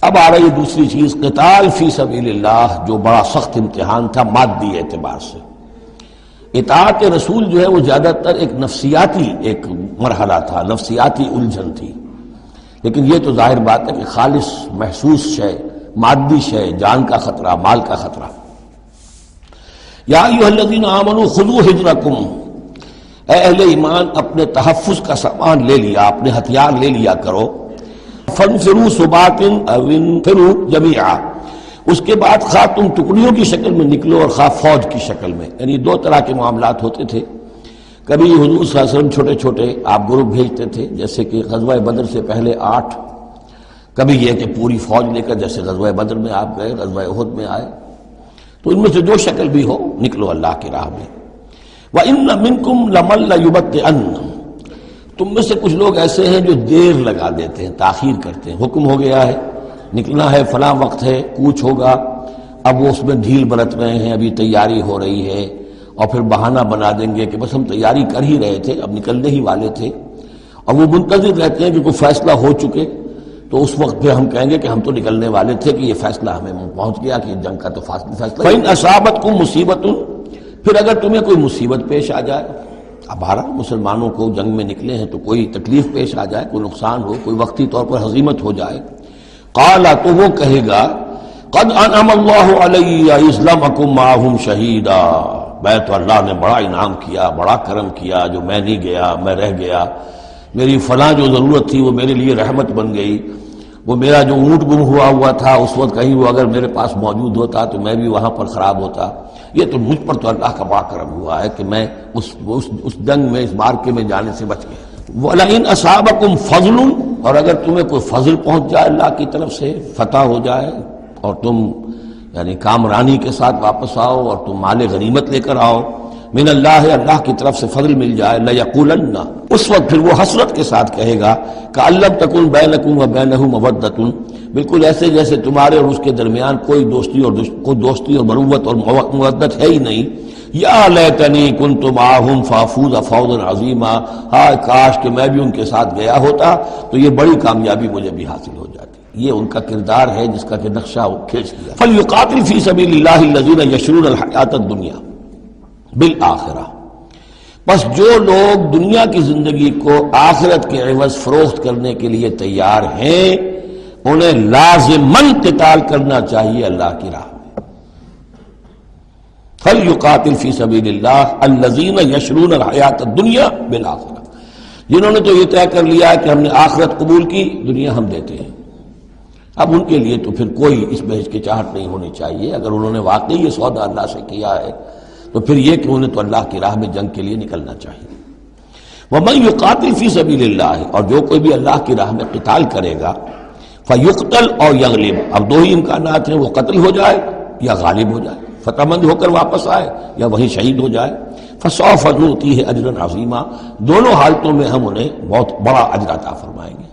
اب آ رہی ہے دوسری چیز، قتال فی سبیل اللہ، جو بڑا سخت امتحان تھا مادی اعتبار سے۔ اطاعت رسول جو ہے وہ زیادہ تر ایک نفسیاتی ایک مرحلہ تھا، نفسیاتی الجھن تھی، لیکن یہ تو ظاہر بات ہے کہ خالص محسوس شے، مادی شے، جان کا خطرہ، مال کا خطرہ۔ یا ایھا الذین آمنوا خذوا حذرکم، اے اہل ایمان اپنے تحفظ کا سامان لے لیا، اپنے ہتھیار لے لیا کرو۔ فانفروا ثبات او انفروا جمیعا، اس کے بعد خواہ تم ٹکڑیوں کی شکل میں نکلو اور خواہ فوج کی شکل میں، یعنی دو طرح کے معاملات ہوتے تھے۔ کبھی حضور صلی اللہ علیہ وسلم چھوٹے چھوٹے آپ گروپ بھیجتے تھے، جیسے کہ غزوہ بدر سے پہلے 8، کبھی یہ کہ پوری فوج لے کر جیسے غزوہ بدر میں آپ گئے، غزوہ احد میں آئے، تو ان میں سے جو شکل بھی ہو نکلو اللہ کی راہ میں۔ وَإِنَّ مِنْكُمْ لَمَن لَيُبَطِّئَنَّ، تم میں سے کچھ لوگ ایسے ہیں جو دیر لگا دیتے ہیں، تاخیر کرتے ہیں۔ حکم ہو گیا ہے، نکلنا ہے، فلاں وقت ہے، کوچ ہوگا، اب وہ اس میں ڈھیل برت رہے ہیں، ابھی تیاری ہو رہی ہے، اور پھر بہانہ بنا دیں گے کہ بس ہم تیاری کر ہی رہے تھے، اب نکلنے ہی والے تھے، اور وہ منتظر رہتے ہیں کہ کوئی فیصلہ ہو چکے، تو اس وقت پھر ہم کہیں گے کہ ہم تو نکلنے والے تھے کہ یہ فیصلہ ہمیں پہنچ گیا کہ جنگ کا تو فیصلہ۔ فَإِنْ أَصَابَتْكُمْ مُصِیبَةٌ، پھر اگر تمہیں کوئی مصیبت پیش آ جائے، اب ہر مسلمانوں کو جنگ میں نکلے ہیں تو کوئی تکلیف پیش آ جائے، کوئی نقصان ہو، کوئی وقتی طور پر ہزیمت ہو جائے، قال، تو وہ کہے گا قد انعم اللہ علی اذ لم اکن معہم شہیدا، میں تو اللہ نے بڑا انعام کیا، بڑا کرم کیا، جو میں نہیں گیا، میں رہ گیا، میری فلاں جو ضرورت تھی وہ میرے لیے رحمت بن گئی، وہ میرا جو اونٹ گم ہوا تھا اس وقت کہیں وہ اگر میرے پاس موجود ہوتا تو میں بھی وہاں پر خراب ہوتا، یہ تو مجھ پر تو اللہ کا بڑا کرم ہوا ہے کہ میں اس جنگ میں، اس مارکے میں جانے سے بچ گیا۔ وَلَئِنْ أَصَابَكُمْ فَضْلٌ، اور اگر تمہیں کوئی فضل پہنچ جائے اللہ کی طرف سے، فتح ہو جائے اور تم یعنی کامرانی کے ساتھ واپس آؤ اور تم مال غنیمت لے کر آؤ، من اللہ، اللہ کی طرف سے فضل مل جائے، لَيَقُولَنَّ، اس وقت پھر وہ حسرت کے ساتھ کہے گا كَأَن لَّمْ تَكُن بَيْنَكُمْ وَبَيْنَهُ مَوَدَّةٌ، بالکل ایسے جیسے تمہارے اور اس کے درمیان کوئی دوستی اور مروت اور مودت ہے ہی نہیں۔ یا لیتنی کنت معہم فافوز فوزا عظیما، ہائے کاش کہ میں بھی ان کے ساتھ گیا ہوتا تو یہ بڑی کامیابی مجھے بھی حاصل ہو جاتی۔ یہ ان کا کردار ہے جس کا کہ نقشہ وہ کھینچ لیا۔ فلیقاتل فی سبیل اللہ الذین یشرون الحیاۃ الدنیا بالآخرہ، بس جو لوگ دنیا کی زندگی کو آخرت کے عوض فروخت کرنے کے لیے تیار ہیں انہیں لازماً قتال کرنا چاہیے اللہ کی راہ میں۔ فلیقاتل فی سبیل اللہ الذین یشرون الحیاۃ الدنیا بالآخرہ، جنہوں نے تو یہ طے کر لیا ہے کہ ہم نے آخرت قبول کی، دنیا ہم دیتے ہیں۔ اب ان کے لیے تو پھر کوئی اس میں ہچکچاہٹ نہیں ہونی چاہیے، اگر انہوں نے واقعی یہ سودا اللہ سے کیا ہے تو پھر یہ کہ انہیں تو اللہ کی راہ میں جنگ کے لیے نکلنا چاہیے۔ وَمَن يُقَاتِلْ فِي سَبِيلِ اللَّهِ، اور جو کوئی بھی اللہ کی راہ میں قتال کرے گا، فَيُقْتَلْ أَوْ يَغْلِبْ، اب دو ہی امکانات ہیں، وہ قتل ہو جائے یا غالب ہو جائے، فتح مند ہو کر واپس آئے یا وہیں شہید ہو جائے۔ فَسَوْفَ نُؤْتِيهِ أَجْرًا عَظِيمًا، دونوں حالتوں میں ہم انہیں بہت بڑا اجر عطا فرمائیں گے۔